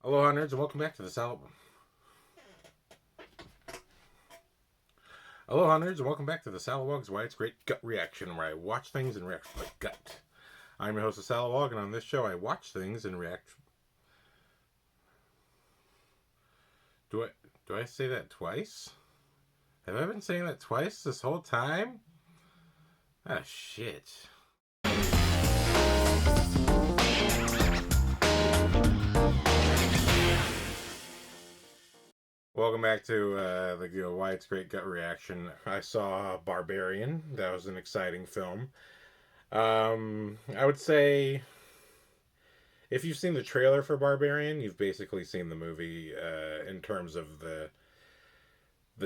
Aloha nerds and welcome back to the Aloha nerds and welcome back to the Salawog's Why It's Great Gut Reaction, where I watch things and react with my gut. I'm your host, the Salawog, and on this show I watch things and react. Do I say that twice? Have I been saying that twice this whole time? Ah, shit. Welcome back to the Why It's Great Gut Reaction. I saw Barbarian. That was an exciting film. I would say if you've seen the trailer for Barbarian, you've basically seen the movie in terms of the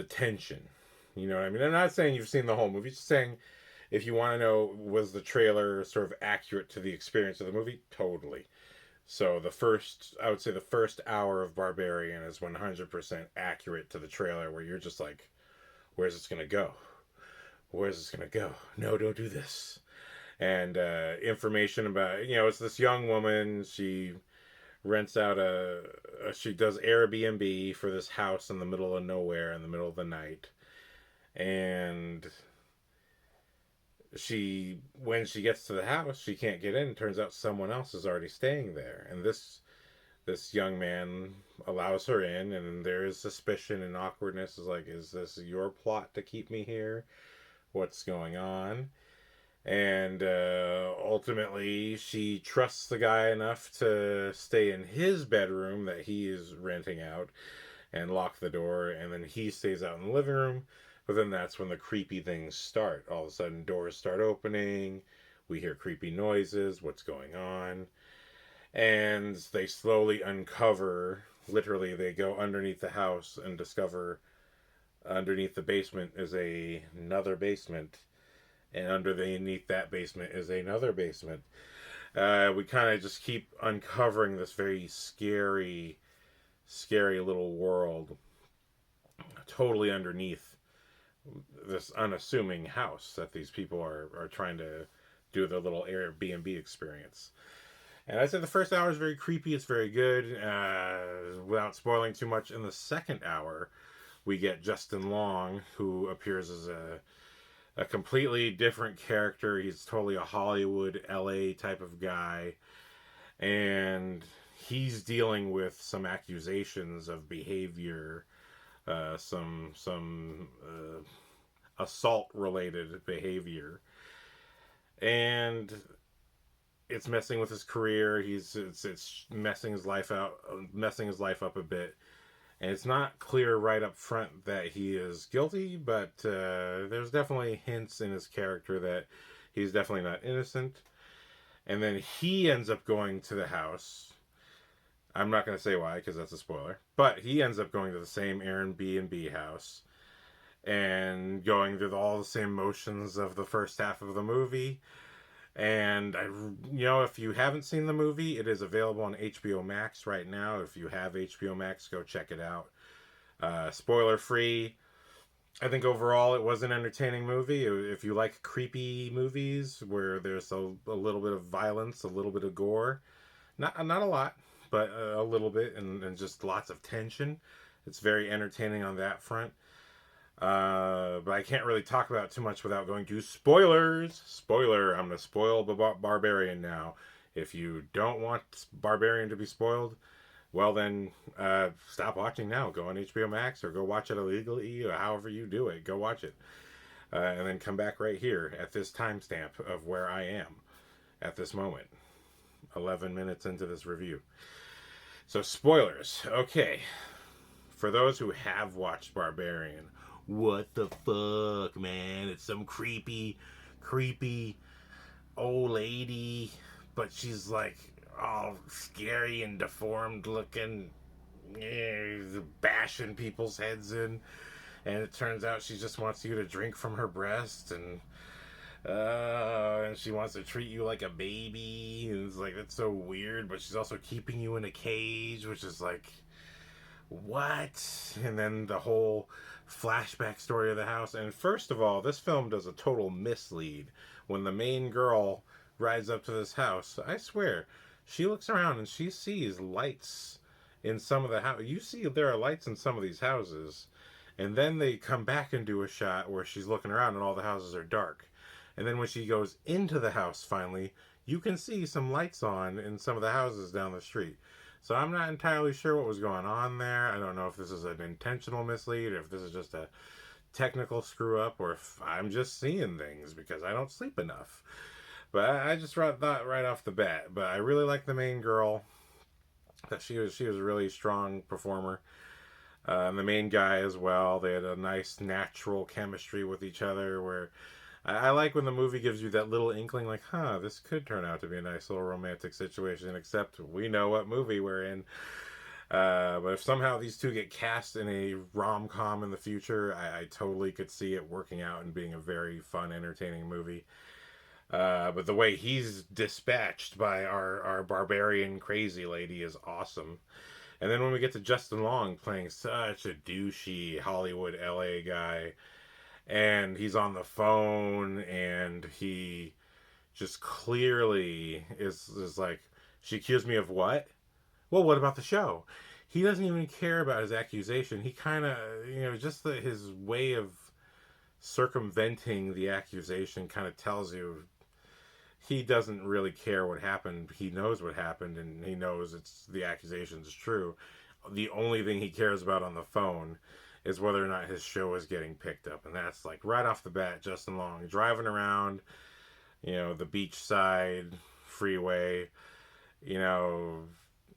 tension. You know what I mean? I'm not saying you've seen the whole movie. Just saying if you want to know, was the trailer sort of accurate to the experience of the movie? Totally. So I would say the first hour of Barbarian is 100% accurate to the trailer, where you're just like, where's this going to go? Where's this going to go? No, don't do this. And information about, it's this young woman. She rents out she does Airbnb for this house in the middle of nowhere in the middle of the night. And when she gets to the house, she can't get in. Turns out someone else is already staying there, and this young man allows her in, and there is suspicion and awkwardness. Is like, is this your plot to keep me here? What's going on? And ultimately, she trusts the guy enough to stay in his bedroom that he is renting out and lock the door, and then he stays out in the living room. But then that's when the creepy things start. All of a sudden, doors start opening. We hear creepy noises. What's going on? And they slowly uncover. Literally, they go underneath the house and discover underneath the basement is another basement, and underneath that basement is another basement. We kind of just keep uncovering this very scary, scary little world totally underneath this unassuming house that these people are trying to do their little Airbnb experience. And I said the first hour is very creepy. It's very good. Without spoiling too much, in the second hour, we get Justin Long, who appears as a completely different character. He's totally a Hollywood, LA type of guy. And he's dealing with some accusations of behavior, some assault related behavior. And it's messing with his career. It's messing his life up a bit. And it's not clear right up front that he is guilty, but there's definitely hints in his character that he's definitely not innocent. And then he ends up going to the house. I'm not going to say why, because that's a spoiler. But he ends up going to the same Airbnb house and going through all the same motions of the first half of the movie. And if you haven't seen the movie, it is available on HBO Max right now. If you have HBO Max, go check it out. Spoiler free. I think overall it was an entertaining movie. If you like creepy movies where there's a little bit of violence, a little bit of gore, not a lot, but a little bit, and just lots of tension, it's very entertaining on that front. But I can't really talk about it too much without going to spoilers. Spoiler, I'm going to spoil Barbarian now. If you don't want Barbarian to be spoiled, well then, stop watching now. Go on HBO Max or go watch it illegally, or however you do it. Go watch it. And then come back right here at this timestamp of where I am at this moment. 11 minutes into this review. So, spoilers. Okay. For those who have watched Barbarian, what the fuck, man? It's some creepy old lady, but she's like all scary and deformed looking, bashing people's heads in. And it turns out she just wants you to drink from her breast, and she wants to treat you like a baby. And it's like, that's so weird, but she's also keeping you in a cage, which is like, what? And then the whole flashback story of the house. And first of all, this film does a total mislead. When the main girl rides up to this house, I swear, she looks around and she sees lights in some of the house. You see there are lights in some of these houses, and then they come back and do a shot where she's looking around and all the houses are dark. And then when she goes into the house finally, you can see some lights on in some of the houses down the street. So I'm not entirely sure what was going on there. I don't know if this is an intentional mislead, or if this is just a technical screw up, or if I'm just seeing things because I don't sleep enough. But I just thought right off the bat. But I really like the main girl. That she was a really strong performer. And the main guy as well. They had a nice natural chemistry with each other. Where I like when the movie gives you that little inkling, like, this could turn out to be a nice little romantic situation. Except we know what movie we're in. But if somehow these two get cast in a rom-com in the future, I totally could see it working out and being a very fun, entertaining movie. But the way he's dispatched by our barbarian crazy lady is awesome. And then when we get to Justin Long playing such a douchey Hollywood LA guy, and he's on the phone, and he just clearly is like, she accused me of what? Well, what about the show? He doesn't even care about his accusation. He kind of, just his way of circumventing the accusation kind of tells you he doesn't really care what happened. He knows what happened, and he knows the accusation is true. The only thing he cares about on the phone is whether or not his show is getting picked up, and that's like right off the bat. Justin Long driving around, the beachside freeway.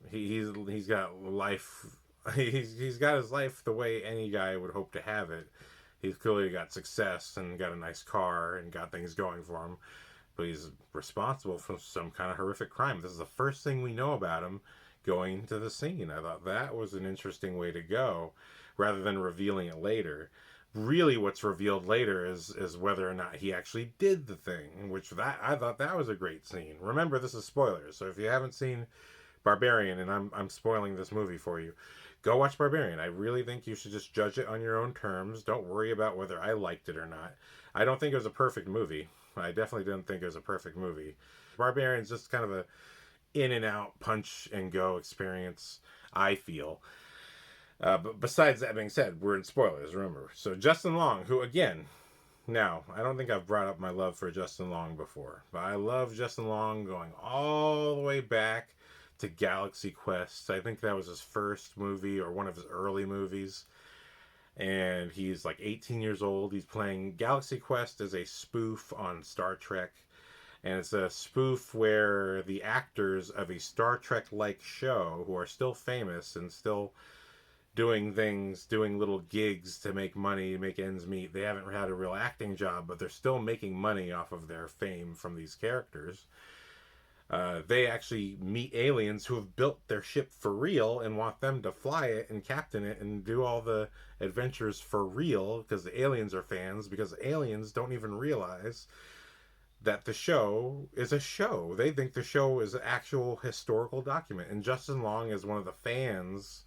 He's got life. He's got his life the way any guy would hope to have it. He's clearly got success and got a nice car and got things going for him. But he's responsible for some kind of horrific crime. This is the first thing we know about him going to the scene. I thought that was an interesting way to go, rather than revealing it later. Really, what's revealed later is whether or not he actually did the thing, I thought that was a great scene. Remember, this is spoilers, so if you haven't seen Barbarian, and I'm spoiling this movie for you, go watch Barbarian. I really think you should just judge it on your own terms. Don't worry about whether I liked it or not. I don't think it was a perfect movie. I definitely didn't think it was a perfect movie. Barbarian's just kind of a in and out, punch and go experience, I feel. But besides that being said, we're in spoilers, remember. So Justin Long, who again, now, I don't think I've brought up my love for Justin Long before, but I love Justin Long going all the way back to Galaxy Quest. I think that was his first movie, or one of his early movies. And he's like 18 years old. He's playing Galaxy Quest as a spoof on Star Trek. And it's a spoof where the actors of a Star Trek-like show, who are still famous and still doing things, doing little gigs to make money, make ends meet. They haven't had a real acting job, but they're still making money off of their fame from these characters. They actually meet aliens who have built their ship for real and want them to fly it and captain it and do all the adventures for real, because the aliens are fans, because the aliens don't even realize that the show is a show. They think the show is an actual historical document. And Justin Long is one of the fans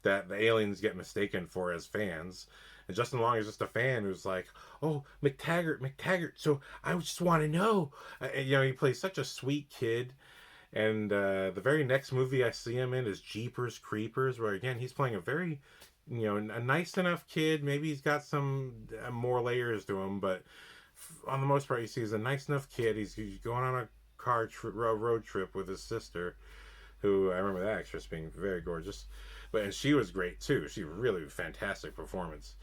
that the aliens get mistaken for as fans. And Justin Long is just a fan who's like, oh, McTaggart, so I just want to know. He plays such a sweet kid. And the very next movie I see him in is Jeepers Creepers, where, again, he's playing a very, a nice enough kid. Maybe he's got some more layers to him, but on the most part, you see he's a nice enough kid. He's going on a road trip with his sister, who, I remember that actress being very gorgeous. And she was great too. She really fantastic performance.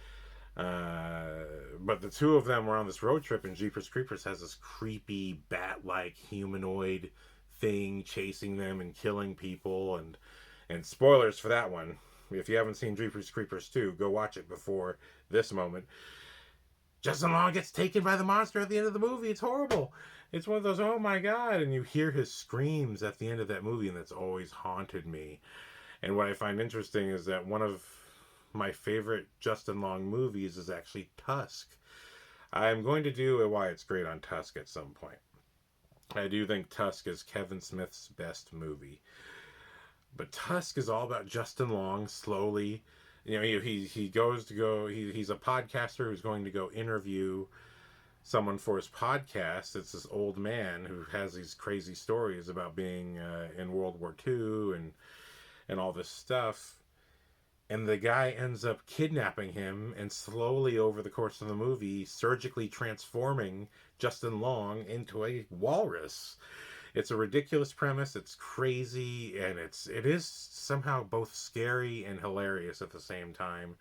But the two of them were on this road trip, and Jeepers Creepers has this creepy bat-like humanoid thing chasing them and killing people. And spoilers for that one. If you haven't seen Jeepers Creepers 2, go watch it before this moment. Justin Long gets taken by the monster at the end of the movie. It's horrible. It's one of those, oh my god, and you hear his screams at the end of that movie, and that's always haunted me. And what I find interesting is that one of my favorite Justin Long movies is actually Tusk. I'm going to do a Why It's Great on Tusk at some point. I do think Tusk is Kevin Smith's best movie. But Tusk is all about Justin Long slowly. He's a podcaster who's going to go interview someone for his podcast. It's this old man who has these crazy stories about being in World War II and all this stuff. And the guy ends up kidnapping him and slowly over the course of the movie surgically transforming Justin Long into a walrus. It's a ridiculous premise, it's crazy, and it is somehow both scary and hilarious at the same time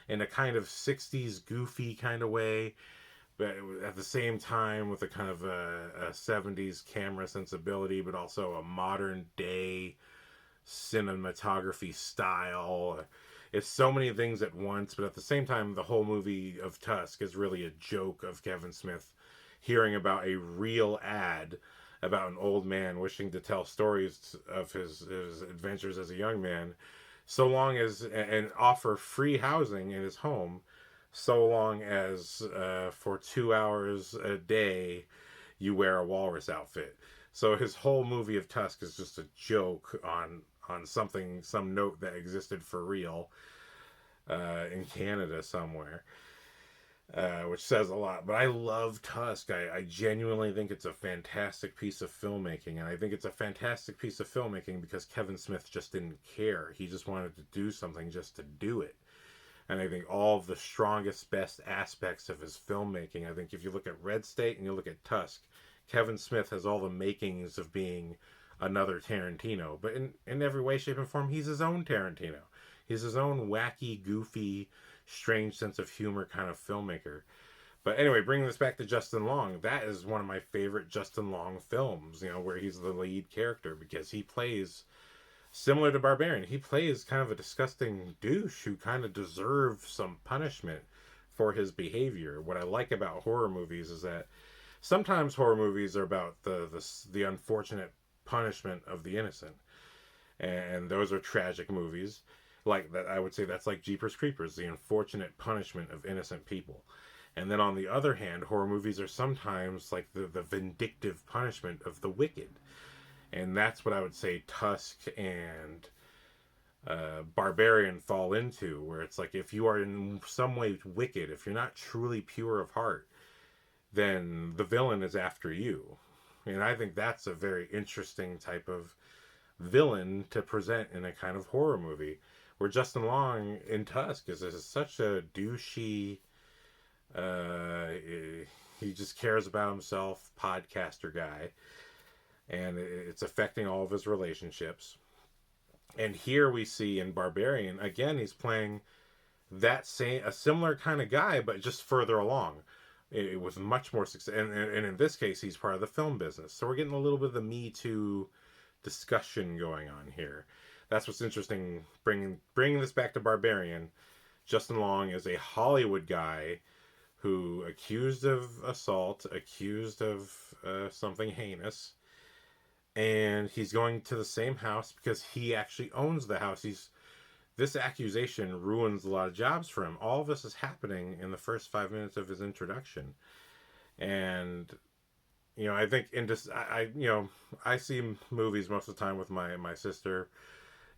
in a kind of 60s goofy kind of way, but at the same time with a kind of a 70s camera sensibility, but also a modern day cinematography style. It's so many things at once, but at the same time, the whole movie of Tusk is really a joke of Kevin Smith hearing about a real ad about an old man wishing to tell stories of his adventures as a young man, so long as and offer free housing in his home, so long as for 2 hours a day you wear a walrus outfit. So his whole movie of Tusk is just a joke on something, some note that existed for real in Canada somewhere, which says a lot. But I love Tusk. I genuinely think it's a fantastic piece of filmmaking, and I think it's a fantastic piece of filmmaking because Kevin Smith just didn't care. He just wanted to do something just to do it. And I think all of the strongest, best aspects of his filmmaking, I think if you look at Red State and you look at Tusk, Kevin Smith has all the makings of being another Tarantino. But in every way, shape, and form, he's his own Tarantino. He's his own wacky, goofy, strange sense of humor kind of filmmaker. But anyway, bringing this back to Justin Long, that is one of my favorite Justin Long films, where he's the lead character, because he plays similar to Barbarian. He plays kind of a disgusting douche who kind of deserves some punishment for his behavior. What I like about horror movies is that sometimes horror movies are about the unfortunate punishment of the innocent, and those are tragic movies. Like that, I would say that's like Jeepers Creepers, the unfortunate punishment of innocent people. And then on the other hand, horror movies are sometimes like the vindictive punishment of the wicked. And that's what I would say Tusk and Barbarian fall into, where it's like if you are in some way wicked, if you're not truly pure of heart, then the villain is after you. And I think that's a very interesting type of villain to present in a kind of horror movie, where Justin Long in Tusk is such a douchey, he just cares about himself, podcaster guy, and it's affecting all of his relationships. And here we see in Barbarian, again, he's playing a similar kind of guy, but just further along. With much more success, and in this case, he's part of the film business. So we're getting a little bit of the Me Too discussion going on here. That's what's interesting. Bringing this back to Barbarian, Justin Long is a Hollywood guy who accused of assault, accused of something heinous, and he's going to the same house because he actually owns the house. This accusation ruins a lot of jobs for him. All of this is happening in the first 5 minutes of his introduction. And, I think I see movies most of the time with my sister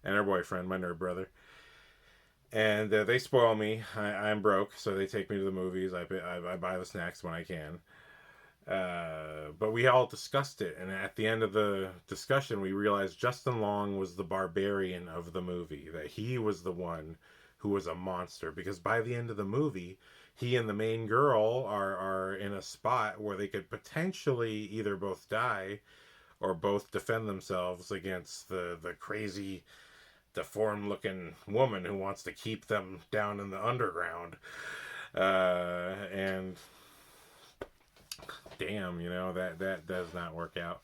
and her boyfriend, my nerd brother. And they spoil me. I'm broke, so they take me to the movies. I buy the snacks when I can. But we all discussed it, and at the end of the discussion, we realized Justin Long was the barbarian of the movie, that he was the one who was a monster, because by the end of the movie, he and the main girl are in a spot where they could potentially either both die or both defend themselves against the crazy, deformed-looking woman who wants to keep them down in the underground. And damn, that does not work out.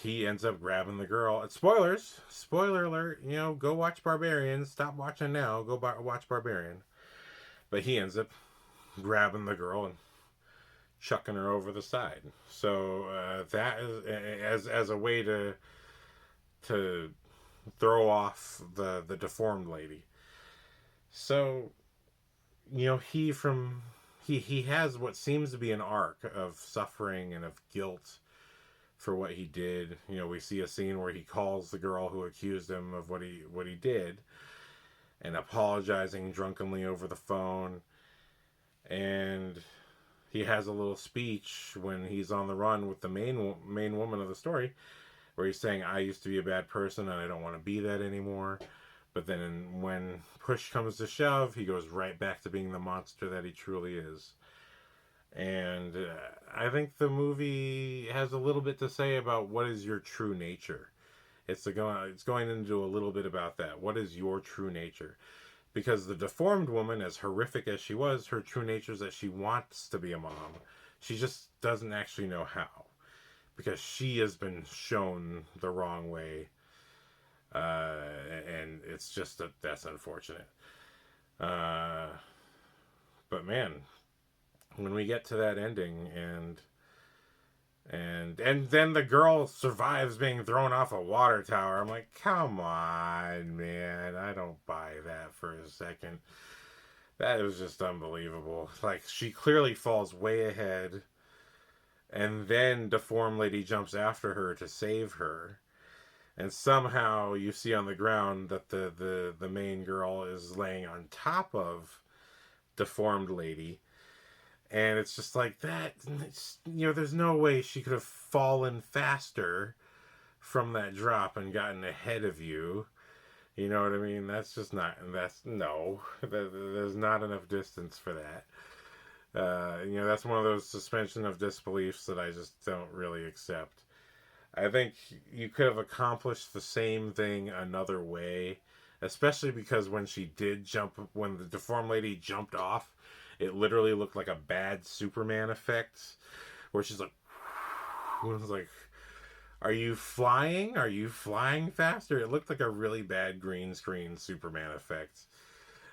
He ends up grabbing the girl. Spoilers, spoiler alert. Go watch Barbarian. Stop watching now. Go watch Barbarian. But he ends up grabbing the girl and chucking her over the side. So that is as a way to throw off the deformed lady. So he has what seems to be an arc of suffering and of guilt for what he did. We see a scene where he calls the girl who accused him of what he did and apologizing drunkenly over the phone. And he has a little speech when he's on the run with the main woman of the story, where he's saying, I used to be a bad person and I don't want to be that anymore. But then when push comes to shove, he goes right back to being the monster that he truly is. And I think the movie has a little bit to say about what is your true nature. It's going into a little bit about that. What is your true nature? Because the deformed woman, as horrific as she was, her true nature is that she wants to be a mom. She just doesn't actually know how. Because she has been shown the wrong way. And it's just that's unfortunate. Uh, but man, when we get to that ending and then the girl survives being thrown off a water tower, I'm like, come on, man, I don't buy that for a second. That was just unbelievable. Like, she clearly falls way ahead, and then deformed lady jumps after her to save her, and somehow you see on the ground that the main girl is laying on top of deformed lady. And it's just like that, there's no way she could have fallen faster from that drop and gotten ahead of you. You know what I mean? That's just not, no, there's not enough distance for that. That's one of those suspension of disbeliefs that I just don't really accept. I think you could have accomplished the same thing another way, especially because when the deformed lady jumped off, it literally looked like a bad Superman effect, where she's like, I was like, are you flying? Are you flying faster? It looked like a really bad green screen Superman effect.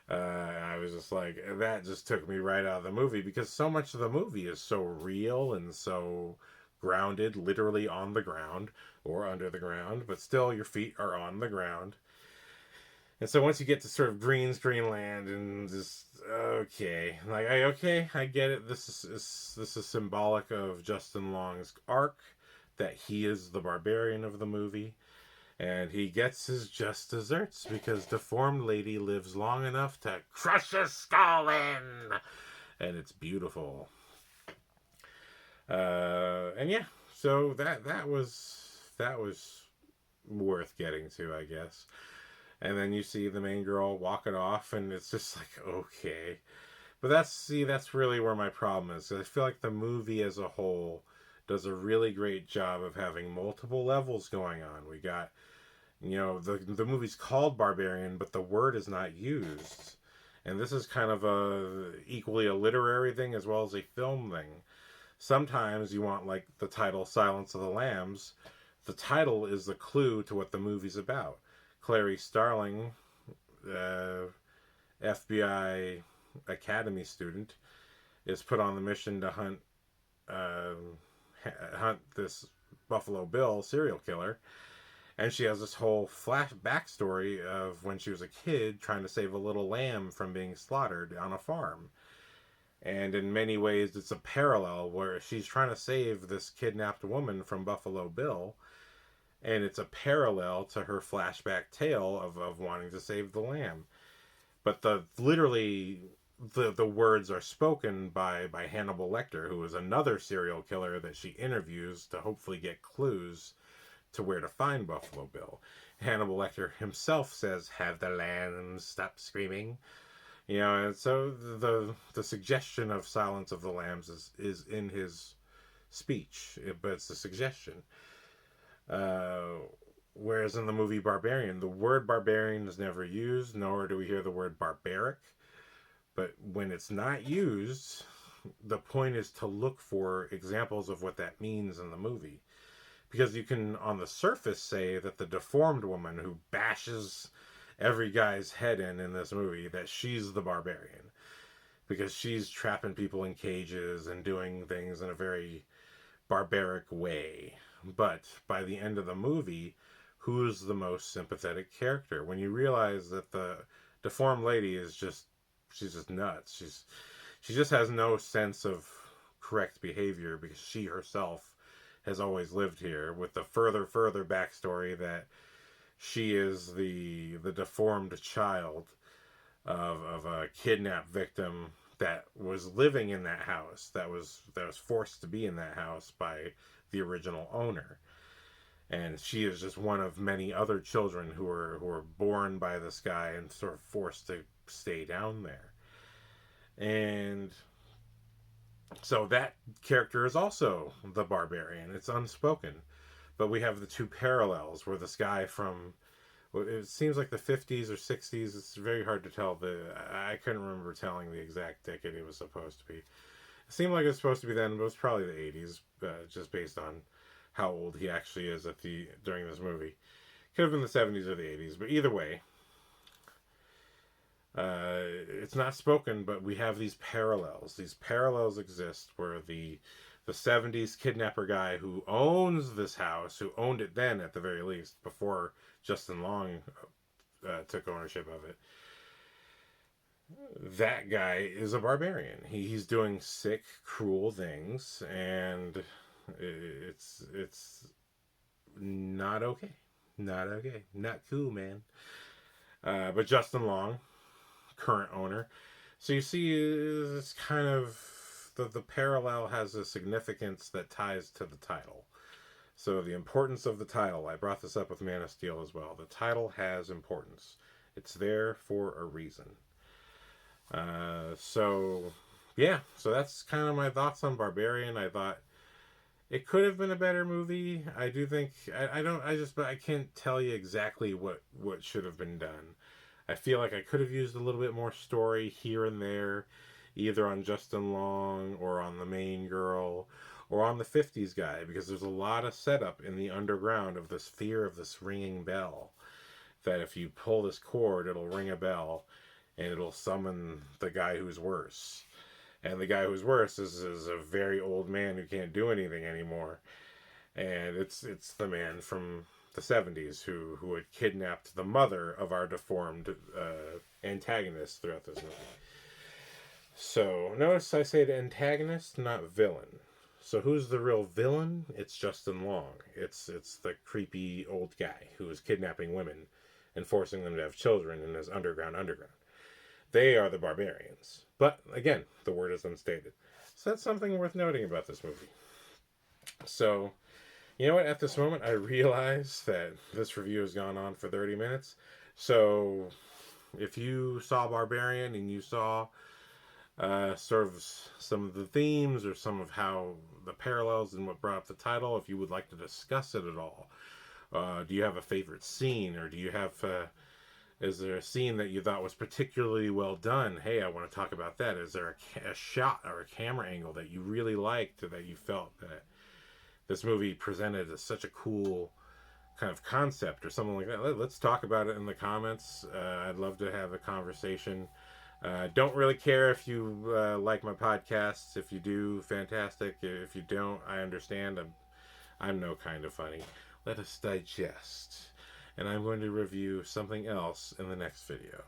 I was just like, that just took me right out of the movie, because so much of the movie is so real and so grounded, literally on the ground or under the ground, but still your feet are on the ground. And so once you get to sort of green screen land and just, okay, like, I get it. This is symbolic of Justin Long's arc, that he is the barbarian of the movie, and he gets his just desserts because deformed lady lives long enough to crush his skull in, and it's beautiful. And yeah, so that was worth getting to, I guess. And then you see the main girl walking off, and it's just like, okay. But that's really where my problem is. I feel like the movie as a whole does a really great job of having multiple levels going on. We got, the movie's called Barbarian, but the word is not used. And this is kind of equally a literary thing as well as a film thing. Sometimes you want, like, the title Silence of the Lambs. The title is the clue to what the movie's about. Clary Starling, FBI Academy student, is put on the mission to hunt this Buffalo Bill serial killer, and she has this whole flash backstory of when she was a kid trying to save a little lamb from being slaughtered on a farm. And in many ways, it's a parallel where she's trying to save this kidnapped woman from Buffalo Bill, and it's a parallel to her flashback tale of wanting to save the lamb. But literally the words are spoken by Hannibal Lecter, who is another serial killer that she interviews to hopefully get clues to where to find Buffalo Bill. Hannibal Lecter himself says, "Have the lambs stop screaming?" And so the suggestion of Silence of the Lambs is in his speech, but it's a suggestion. Whereas in the movie Barbarian, the word barbarian is never used, nor do we hear the word barbaric. But when it's not used, the point is to look for examples of what that means in the movie. Because you can, on the surface, say that the deformed woman who bashes every guy's head in this movie, that she's the barbarian. Because she's trapping people in cages and doing things in a very barbaric way. But by the end of the movie, who's the most sympathetic character? When you realize that the deformed lady is she's just nuts. She just has no sense of correct behavior because she herself has always lived here, with the further backstory that she is the deformed child of a kidnapped victim that was living in that house, that was forced to be in that house by the original owner. and she is just one of many other children who are born by this guy and sort of forced to stay down there. And so that character is also the barbarian. It's unspoken, but we have the two parallels where this guy from, it seems like the 50s or 60s. It's very hard to tell. I couldn't remember telling the exact decade it was supposed to be. It seemed like it was supposed to be then, but it was probably the 80s, just based on how old he actually is during this movie. Could have been the 70s or the 80s, but either way, it's not spoken, but we have these parallels. These parallels exist where the 70s kidnapper guy who owns this house, who owned it then at the very least, before Justin Long took ownership of it, that guy is a barbarian. He's doing sick, cruel things, and it's not okay. Not okay. Not cool, man. But Justin Long, current owner. So you see, it's kind of the parallel has a significance that ties to the title. So the importance of the title, I brought this up with Man of Steel as well. The title has importance. It's there for a reason. So yeah, so that's kind of my thoughts on Barbarian. I thought it could have been a better movie. I do think I can't tell you exactly what should have been done. I feel like I could have used a little bit more story here and there, either on Justin Long or on the main girl or on the 50s guy, because there's a lot of setup in the underground of this fear of this ringing bell, that if you pull this cord, it'll ring a bell and it'll summon the guy who's worse. And the guy who's worse is a very old man who can't do anything anymore. And it's the man from the 70s who had kidnapped the mother of our deformed antagonist throughout this movie. So notice I said antagonist, not villain. So who's the real villain? It's Justin Long. It's the creepy old guy who is kidnapping women and forcing them to have children in his underground. They are the barbarians. But again, the word is unstated. So that's something worth noting about this movie. So, you know what? At this moment, I realize that this review has gone on for 30 minutes. So, if you saw Barbarian and you saw sort of some of the themes or some of how the parallels and what brought up the title, if you would like to discuss it at all, do you have a favorite scene, or do you have is there a scene that you thought was particularly well done? Hey, I want to talk about that. Is there a shot or a camera angle that you really liked, or that you felt that this movie presented as such a cool kind of concept or something like that? Let's talk about it in the comments. I'd love to have a conversation. Don't really care if you like my podcasts. If you do, fantastic. If you don't, I understand. I'm no kind of funny. Let us digest. And I'm going to review something else in the next video.